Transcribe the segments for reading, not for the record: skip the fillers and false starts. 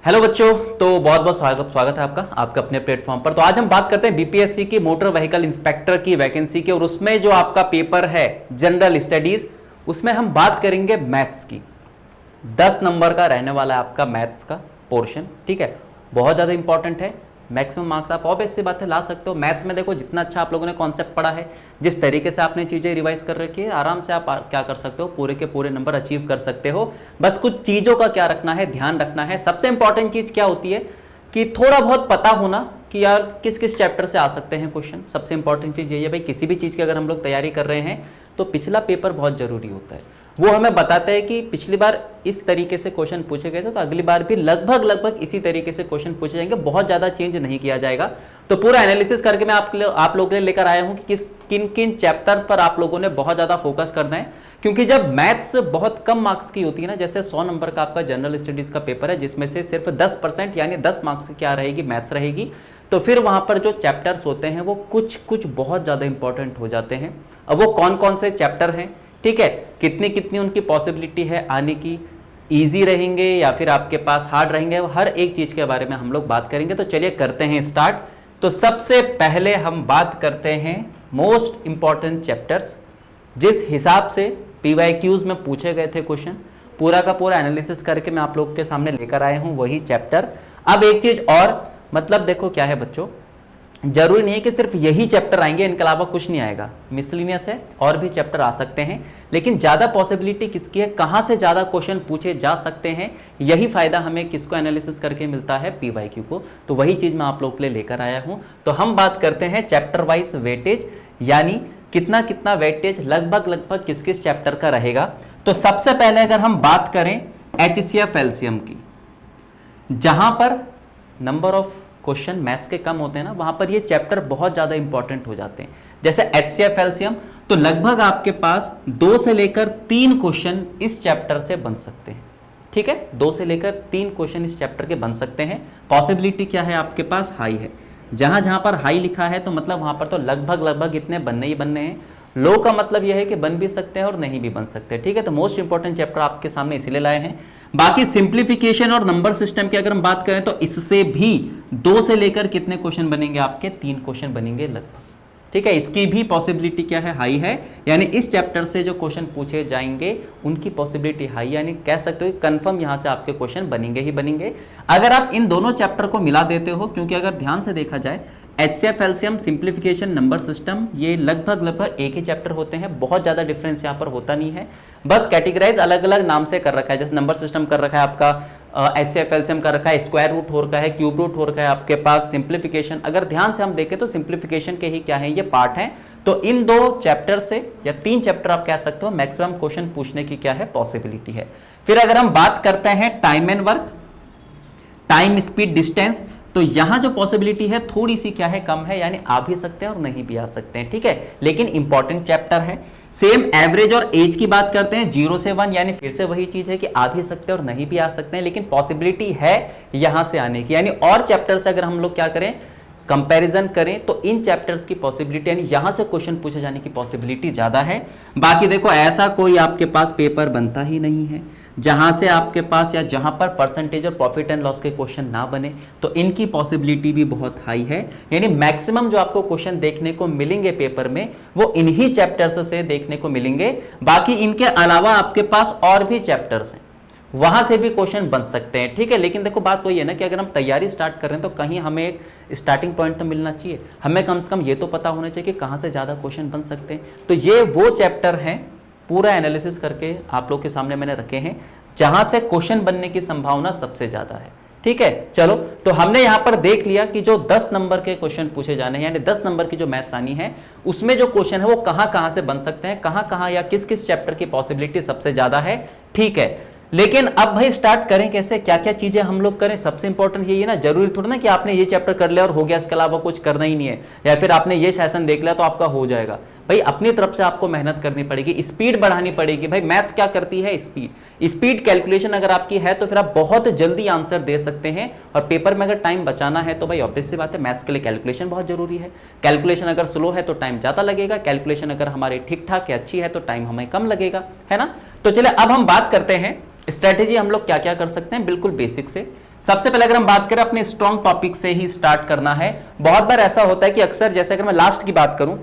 Hello बच्चों, तो बहुत बहुत स्वागत है आपका अपने प्लेटफॉर्म पर। तो आज हम बात करते हैं बीपीएससी की मोटर व्हीकल इंस्पेक्टर की वैकेंसी की, और उसमें जो आपका पेपर है जनरल स्टडीज, उसमें हम बात करेंगे मैथ्स की। 10 नंबर का रहने वाला है आपका मैथ्स का पोर्शन। ठीक है, बहुत ज़्यादा इंपॉर्टेंट है। मैक्सिमम मार्क्स आप ऑब्वियस सी बात है ला सकते हो। मैथ्स में देखो, जितना अच्छा आप लोगों ने कॉन्सेप्ट पढ़ा है, जिस तरीके से आपने चीज़ें रिवाइज कर रखी है, आराम से आप क्या कर सकते हो, पूरे के पूरे नंबर अचीव कर सकते हो। बस कुछ चीज़ों का क्या रखना है, ध्यान रखना है। सबसे इंपॉर्टेंट चीज़ क्या होती है कि थोड़ा बहुत पता होना कि यार किस किस चैप्टर से आ सकते हैं क्वेश्चन। सबसे इंपॉर्टेंट चीज़ ये है भाई, किसी भी चीज़ की अगर हम लोग तैयारी कर रहे हैं तो पिछला पेपर बहुत जरूरी होता है। वो हमें बताता है कि पिछली बार इस तरीके से क्वेश्चन पूछे गए थे, तो अगली बार भी लगभग इसी तरीके से क्वेश्चन पूछे जाएंगे, बहुत ज़्यादा चेंज नहीं किया जाएगा। तो पूरा एनालिसिस करके मैं आप लोगों के लिए लेकर आया हूं कि किन किन चैप्टर्स पर आप लोगों ने बहुत ज़्यादा फोकस करना है। क्योंकि जब मैथ्स बहुत कम मार्क्स की होती है ना, जैसे 100 नंबर का आपका जनरल स्टडीज़ का पेपर है, जिसमें से सिर्फ 10% यानी 10 मार्क्स की क्या रहेगी, मैथ्स रहेगी, तो फिर वहाँ पर जो चैप्टर्स होते हैं वो कुछ बहुत ज़्यादा इंपॉर्टेंट हो जाते हैं। अब वो कौन कौन से चैप्टर हैं, ठीक है, कितनी कितनी उनकी पॉसिबिलिटी है आने की, इजी रहेंगे या फिर आपके पास हार्ड रहेंगे, हर एक चीज़ के बारे में हम लोग बात करेंगे। तो चलिए करते हैं स्टार्ट। तो सबसे पहले हम बात करते हैं मोस्ट इंपॉर्टेंट चैप्टर्स, जिस हिसाब से पीवाईक्यूज में पूछे गए थे क्वेश्चन, पूरा का पूरा एनालिसिस करके मैं आप लोग के सामने लेकर आया हूं वही चैप्टर। अब एक चीज़ और, मतलब देखो क्या है बच्चों, जरूरी नहीं है कि सिर्फ यही चैप्टर आएंगे, इनके अलावा कुछ नहीं आएगा। मिसलिनियस है, और भी चैप्टर आ सकते हैं, लेकिन ज्यादा पॉसिबिलिटी किसकी है, कहां से ज्यादा क्वेश्चन पूछे जा सकते हैं, यही फायदा हमें किसको एनालिसिस करके मिलता है, पीवाईक्यू को। तो वही चीज मैं आप लोग के लिए लेकर आया हूं। तो हम बात करते हैं चैप्टर वाइज वेटेज, यानी कितना कितना वेटेज लगभग किस किस चैप्टर का रहेगा। तो सबसे पहले अगर हम बात करें एचसीएफ एलसीएम की, जहां पर नंबर ऑफ क्वेश्चन मैथ्स के कम होते हैं ना, वहां पर ये चैप्टर बहुत ज्यादा इंपॉर्टेंट हो जाते हैं। जैसे एचसीएफ एलसीएम, तो लगभग आपके पास 2 से लेकर 3 क्वेश्चन इस चैप्टर से बन सकते हैं। ठीक है, 2 से लेकर 3 क्वेश्चन इस चैप्टर के बन सकते हैं। पॉसिबिलिटी क्या है आपके पास, हाई है। जहां जहां पर हाई लिखा है तो मतलब वहां पर तो लगभग इतने बनने ही बनने हैं। लो का मतलब यह है कि बन भी सकते हैं और नहीं भी बन सकते। ठीक है, तो मोस्ट इंपॉर्टेंट चैप्टर आपके सामने इसीलिए लाए हैं। बाकी सिंप्लीफिकेशन और नंबर सिस्टम की अगर हम बात करें तो इससे भी 2 से लेकर कितने क्वेश्चन बनेंगे आपके, 3 क्वेश्चन बनेंगे लगभग। ठीक है, इसकी भी पॉसिबिलिटी क्या है, हाई है। यानी इस चैप्टर से जो क्वेश्चन पूछे जाएंगे उनकी पॉसिबिलिटी हाई, यानी कह सकते हो कंफर्म यहां से आपके क्वेश्चन बनेंगे ही बनेंगे। अगर आप इन दोनों चैप्टर को मिला देते हो, क्योंकि अगर ध्यान से देखा जाए HCF LCM, simplification, number system, ये लगभग एक ही चैप्टर होते हैं। बहुत ज्यादा डिफरेंस यहाँ पर होता नहीं है, बस कैटेगराइज अलग अलग नाम से कर रखा है। जैसे नंबर सिस्टम कर रखा है आपका, एचसीएफ एलसीएम कर रखा है स्क्वायर रूट हो रखा है, क्यूब रूट हो रखा है आपके पास। सिंप्लीफिकेशन अगर ध्यान से हम देखें तो सिंप्लीफिकेशन के ही क्या है, ये पार्ट है। तो इन 2 चैप्टर से या 3 चैप्टर आप कह सकते हो मैक्सिमम क्वेश्चन पूछने की क्या है, पॉसिबिलिटी है। फिर अगर हम बात करते हैं time and work, time speed distance, तो यहां जो पॉसिबिलिटी है थोड़ी सी क्या है, कम है, यानी आ भी सकते हैं और नहीं भी आ सकते हैं। ठीक है, लेकिन इंपॉर्टेंट चैप्टर है। सेम एवरेज और एज की बात करते हैं, 0 से 1, यानी फिर से वही चीज है कि आ भी सकते हैं और नहीं भी आ सकते हैं, लेकिन पॉसिबिलिटी है यहां से आने की। यानी और चैप्टर से अगर हम लोग क्या करें, कंपैरिजन करें, तो इन चैप्टर्स की पॉसिबिलिटी यानी यहां से क्वेश्चन पूछे जाने की पॉसिबिलिटी ज्यादा है। बाकी देखो, ऐसा कोई आपके पास पेपर बनता ही नहीं है जहां से आपके पास या जहां पर परसेंटेज और प्रॉफिट एंड लॉस के क्वेश्चन ना बने, तो इनकी पॉसिबिलिटी भी बहुत हाई है। यानी मैक्सिमम जो आपको क्वेश्चन देखने को मिलेंगे पेपर में, वो इन्हीं चैप्टर्स से देखने को मिलेंगे। बाकी इनके अलावा आपके पास और भी चैप्टर्स हैं, वहां से भी क्वेश्चन बन सकते हैं। ठीक है, लेकिन देखो बात वही है ना कि अगर हम तैयारी स्टार्ट कर रहे हैं तो कहीं हमें एक स्टार्टिंग पॉइंट तो मिलना चाहिए। हमें कम से कम ये तो पता होना चाहिए कि कहां से ज्यादा क्वेश्चन बन सकते हैं। तो ये वो चैप्टर हैं, पूरा एनालिसिस करके आप लोग के सामने मैंने रखे हैं, जहां से क्वेश्चन बनने की संभावना सबसे ज्यादा है। ठीक है, चलो, तो हमने यहां पर देख लिया कि जो 10 नंबर के क्वेश्चन पूछे जाने हैं, यानी 10 नंबर की जो मैथ्स आनी है, उसमें जो क्वेश्चन है वो कहां से बन सकते हैं, कहां या किस किस चैप्टर की पॉसिबिलिटी सबसे ज्यादा है। ठीक है, लेकिन अब भाई स्टार्ट करें कैसे, क्या क्या चीजें हम लोग करें। सबसे इंपॉर्टेंट ये ना, जरूरी थोड़ा ना कि आपने ये चैप्टर कर लिया और हो गया, इसके अलावा कुछ करना ही नहीं है, या फिर आपने ये सेशन देख लिया तो आपका हो जाएगा। भाई अपनी तरफ से आपको मेहनत करनी पड़ेगी, स्पीड बढ़ानी पड़ेगी। भाई मैथ्स क्या करती है, स्पीड कैलकुलेशन अगर आपकी है तो फिर आप बहुत जल्दी आंसर दे सकते हैं। और पेपर में अगर टाइम बचाना है तो भाई ऑब्वियस सी बात है, मैथ्स के लिए कैलकुलेशन बहुत जरूरी है। कैलकुलेशन अगर स्लो है तो टाइम ज्यादा लगेगा, कैलकुलेशन अगर हमारे ठीक ठाक या अच्छी है तो टाइम हमें कम लगेगा, है ना। तो चले अब हम बात करते हैं स्ट्रेटेजी हम लोग क्या क्या कर सकते हैं, बिल्कुल बेसिक से। सबसे पहले अगर हम बात करें, अपने स्ट्रॉन्ग टॉपिक से ही स्टार्ट करना है। बहुत बार ऐसा होता है कि अक्सर, जैसे अगर मैं लास्ट की बात करूं,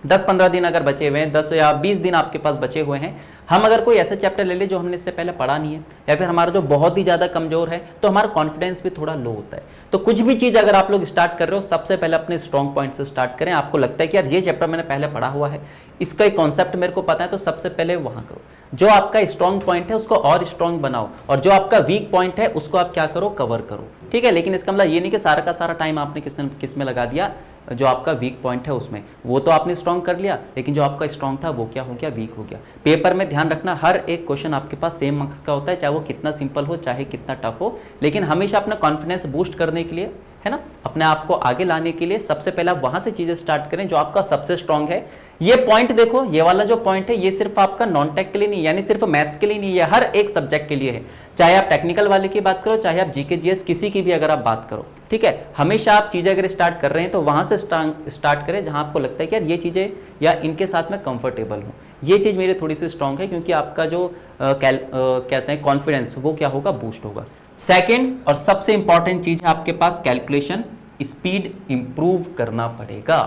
10-15 दिन अगर बचे हुए हैं, 10 या 20 दिन आपके पास बचे हुए हैं, हम अगर कोई ऐसा चैप्टर ले ले जो हमने इससे पहले पढ़ा नहीं है, या फिर हमारा जो बहुत ही ज़्यादा कमजोर है, तो हमारा कॉन्फिडेंस भी थोड़ा लो होता है। तो कुछ भी चीज़ अगर आप लोग स्टार्ट कर रहे हो, सबसे पहले अपने स्ट्रॉन्ग पॉइंट से स्टार्ट करें। आपको लगता है कि यार ये चैप्टर मैंने पहले पढ़ा हुआ है, इसका एक कॉन्सेप्ट मेरे को पता है, तो सबसे पहले वहाँ करो। जो आपका स्ट्रॉन्ग पॉइंट है उसको और स्ट्रॉन्ग बनाओ, और जो आपका वीक पॉइंट है उसको आप क्या करो, कवर करो। ठीक है, लेकिन इसका मतलब ये नहीं कि सारा का सारा टाइम आपने किस में लगा दिया, जो आपका वीक पॉइंट है उसमें। वो तो आपने स्ट्रॉन्ग कर लिया, लेकिन जो आपका स्ट्रॉन्ग था वो क्या हो गया, वीक हो गया। पेपर में ध्यान रखना, हर एक क्वेश्चन आपके पास सेम मार्क्स का होता है, चाहे वो कितना सिंपल हो, चाहे कितना टफ हो। लेकिन हमेशा अपना कॉन्फिडेंस बूस्ट करने के लिए, है ना, अपने आप को आगे लाने के लिए सबसे पहले आप वहां से चीजें स्टार्ट करें जो आपका सबसे स्ट्रॉन्ग है। ये पॉइंट देखो, ये वाला जो पॉइंट है ये सिर्फ आपका नॉन टेक के लिए नहीं, यानी सिर्फ मैथ्स के लिए नहीं, ये हर एक सब्जेक्ट के लिए है। चाहे आप टेक्निकल वाले की बात करो, चाहे आप जीके जीएस किसी की भी अगर आप बात करो। ठीक है, हमेशा आप चीजें अगर स्टार्ट कर रहे हैं तो वहां से स्टार्ट करें जहां आपको लगता है कि यार ये चीजें या इनके साथ मैं कंफर्टेबल हूं, ये चीज मेरी थोड़ी सी स्ट्रॉन्ग है, क्योंकि आपका जो कहते हैं कॉन्फिडेंस, वो क्या होगा, बूस्ट होगा। सेकेंड और सबसे इंपॉर्टेंट चीज है आपके पास कैलकुलेशन स्पीड इंप्रूव करना पड़ेगा।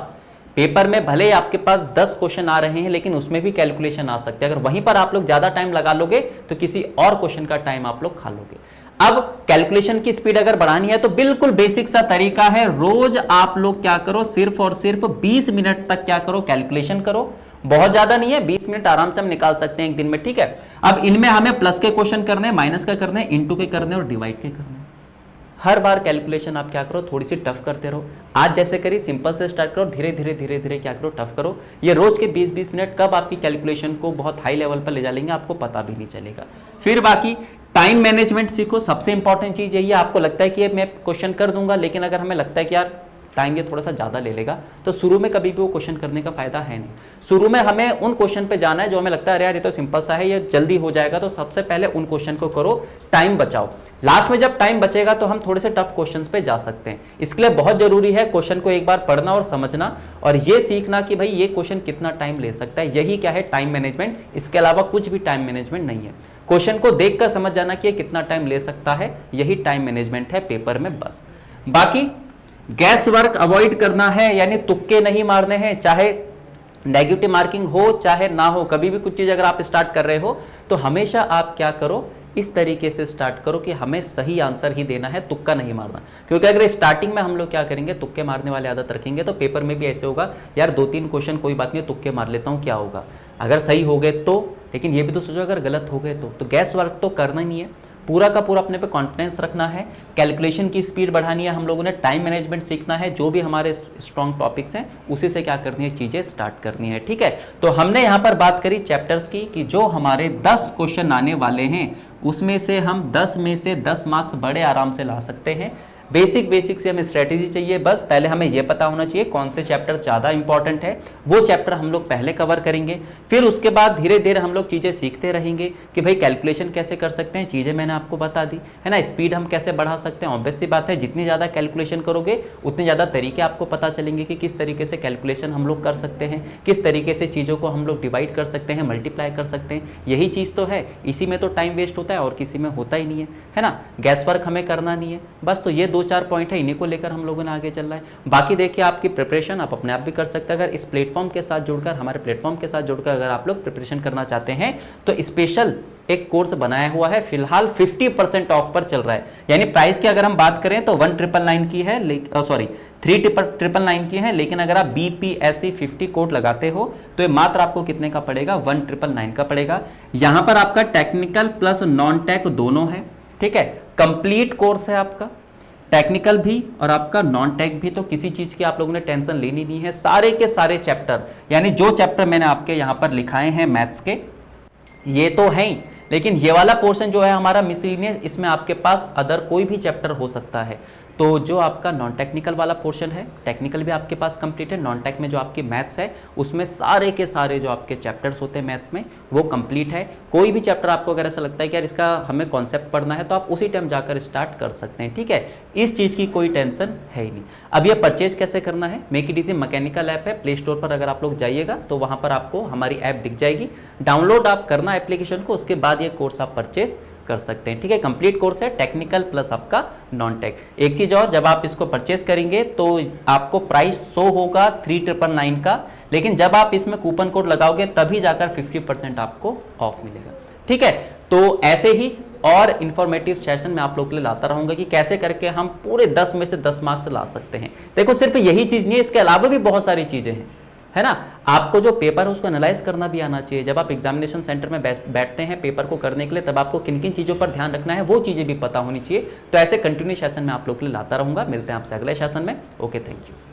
पेपर में भले ही आपके पास 10 क्वेश्चन आ रहे हैं, लेकिन उसमें भी कैलकुलेशन आ सकते हैं। अगर वहीं पर आप लोग ज्यादा टाइम लगा लोगे तो किसी और क्वेश्चन का टाइम आप लोग खा लोगे। अब कैलकुलेशन की स्पीड अगर बढ़ानी है तो बिल्कुल बेसिक सा तरीका है, रोज आप लोग क्या करो, सिर्फ और सिर्फ 20 मिनट तक क्या करो, कैलकुलेशन करो। बहुत ज्यादा नहीं है, 20 मिनट आराम से हम निकाल सकते हैं एक दिन में। ठीक है, अब इनमें हमें प्लस के क्वेश्चन करने, माइनस का करने, इंटू के करने और डिवाइड के करने। हर बार कैलकुलेशन आप क्या करो, थोड़ी सी टफ करते रहो। आज जैसे करिए, सिंपल से स्टार्ट करो, धीरे धीरे धीरे धीरे क्या करो, टफ करो। ये रोज के 20-20 मिनट कब आपकी कैलकुलेशन को बहुत हाई लेवल पर ले जा लेंगे, आपको पता भी नहीं चलेगा। फिर बाकी टाइम मैनेजमेंट सीखो, सबसे इंपॉर्टेंट चीज यही है। आपको लगता है कि मैं क्वेश्चन कर दूंगा, लेकिन अगर हमें लगता है कि यार टाइम ये थोड़ा सा ज़्यादा ले लेगा, तो शुरू में कभी भी वो क्वेश्चन करने का फायदा है नहीं। शुरू में हमें उन क्वेश्चन पे जाना है जो हमें लगता है अरे यार ये तो सिंपल सा है, ये जल्दी हो जाएगा, तो सबसे पहले उन क्वेश्चन को करो, टाइम बचाओ। लास्ट में जब टाइम बचेगा तो हम थोड़े से टफ क्वेश्चंस पे जा सकते हैं। इसके लिए बहुत जरूरी है क्वेश्चन को एक बार पढ़ना और समझना, और ये सीखना कि भाई ये क्वेश्चन कितना टाइम ले सकता है। यही क्या है, टाइम मैनेजमेंट। इसके अलावा कुछ भी टाइम मैनेजमेंट नहीं है। क्वेश्चन को देखकर समझ जाना कि ये कितना टाइम ले सकता है, यही टाइम मैनेजमेंट है पेपर में, बस। बाकी गैस वर्क अवॉइड करना है, यानी तुक्के नहीं मारने हैं, चाहे नेगेटिव मार्किंग हो चाहे ना हो। कभी भी कुछ चीज अगर आप स्टार्ट कर रहे हो तो हमेशा आप क्या करो, इस तरीके से स्टार्ट करो कि हमें सही आंसर ही देना है, तुक्का नहीं मारना। क्योंकि अगर स्टार्टिंग में हम लोग क्या करेंगे, तुक्के मारने वाले आदत रखेंगे, तो पेपर में भी ऐसे होगा, यार 2-3 क्वेश्चन कोई बात नहीं, तुक्के मार लेता हूं, क्या होगा अगर सही हो गए तो। लेकिन ये भी तो सोचो अगर गलत हो गए तो गैस वर्क तो करना ही नहीं है। पूरा का पूरा अपने पे कॉन्फिडेंस रखना है, कैलकुलेशन की स्पीड बढ़ानी है, हम लोगों ने टाइम मैनेजमेंट सीखना है, जो भी हमारे स्ट्रॉन्ग टॉपिक्स हैं उसी से क्या करनी है, चीजें स्टार्ट करनी है। ठीक है, तो हमने यहाँ पर बात करी चैप्टर्स की कि जो हमारे 10 क्वेश्चन आने वाले हैं उसमें से हम 10 में से 10 मार्क्स बड़े आराम से ला सकते हैं। बेसिक से हमें स्ट्रेटेजी चाहिए, बस पहले हमें यह पता होना चाहिए कौन से चैप्टर ज़्यादा इंपॉर्टेंट है, वो चैप्टर हम लोग पहले कवर करेंगे। फिर उसके बाद धीरे धीरे हम लोग चीज़ें सीखते रहेंगे कि भाई कैलकुलेशन कैसे कर सकते हैं, चीज़ें मैंने आपको बता दी है ना। स्पीड हम कैसे बढ़ा सकते हैं, ऑब्वियस सी बात है, जितनी ज़्यादा कैलकुलेशन करोगे उतने ज़्यादा तरीके आपको पता चलेंगे कि किस तरीके से कैलकुलेशन हम लोग कर सकते हैं, किस तरीके से चीज़ों को हम लोग डिवाइड कर सकते हैं, मल्टीप्लाई कर सकते हैं। यही चीज़ तो है, इसी में तो टाइम वेस्ट होता है और किसी में होता ही नहीं है ना। गैस वर्क हमें करना नहीं है, बस। तो ये 2-4 पॉइंट है, इन्हीं को लेकर हम लोगों ने आगे चल रहा है। बाकी देखिए आपकी प्रिपरेशन आप अपने आप भी कर सकते हैं। अगर इस प्लेटफॉर्म के साथ जुड़कर, हमारे प्लेटफॉर्म के साथ जुड़कर अगर आप लोग प्रिपरेशन करना चाहते हैं तो स्पेशल एक कोर्स बनाया हुआ है, फिलहाल 50% ऑफ पर चल रहा है। यानी प्राइस की अगर हम बात करें तो 1999 की है, 3999 की है, लेकिन अगर आप BPSC 50 कोड लगाते हो तो ये मात्र आपको कितने का पड़ेगा, 1999 का पड़ेगा। यहां पर आपका टेक्निकल प्लस नॉन टेक दोनों है। ठीक है, कंप्लीट कोर्स है आपका, टेक्निकल भी और आपका नॉन टेक भी, तो किसी चीज की आप लोगों ने टेंशन लेनी नहीं है। सारे के सारे चैप्टर, यानी जो चैप्टर मैंने आपके यहां पर लिखाए हैं मैथ्स के, ये तो है ही, लेकिन ये वाला पोर्शन जो है हमारा मिसलिनियस, इसमें आपके पास अदर कोई भी चैप्टर हो सकता है। तो जो आपका नॉन टेक्निकल वाला पोर्शन है, टेक्निकल भी आपके पास कंप्लीट है, नॉन टेक में जो आपकी मैथ्स है उसमें सारे के सारे जो आपके चैप्टर्स होते हैं मैथ्स में वो कंप्लीट है। कोई भी चैप्टर आपको अगर ऐसा लगता है कि यार इसका हमें कॉन्सेप्ट पढ़ना है तो आप उसी टाइम जाकर स्टार्ट कर सकते हैं, ठीक है। इस चीज़ की कोई टेंशन है ही नहीं। अब ये परचेज कैसे करना है, make it easy mechanical app है, प्ले स्टोर पर अगर आप लोग जाइएगा तो वहाँ पर आपको हमारी ऐप दिख जाएगी, डाउनलोड आप करना एप्लीकेशन को, उसके बाद ये कोर्स आप परचेज कर सकते हैं, ठीक है। कंप्लीट कोर्स है, टेक्निकल प्लस आपका नॉन टेक। एक चीज़ और, जब आप इसको परचेस करेंगे तो आपको प्राइस शो होगा 3999 का, लेकिन जब आप इसमें कूपन कोड लगाओगे तभी जाकर 50% आपको ऑफ मिलेगा, ठीक है। तो ऐसे ही और इन्फॉर्मेटिव सेशन में आप लोग के लिए लाता रहूंगा कि कैसे करके हम पूरे 10 में से 10 मार्क्स ला सकते हैं। देखो सिर्फ यही चीज़ नहीं है, इसके अलावा भी बहुत सारी चीज़ें हैं, है ना। आपको जो पेपर है उसको एनालाइज करना भी आना चाहिए। जब आप एग्जामिनेशन सेंटर में बैठते हैं पेपर को करने के लिए, तब आपको किन किन चीज़ों पर ध्यान रखना है वो चीज़ें भी पता होनी चाहिए। तो ऐसे कंटिन्यू सेशन में आप लोग के लिए लाता रहूंगा। मिलते हैं आपसे अगले सेशन में। Okay, thank you.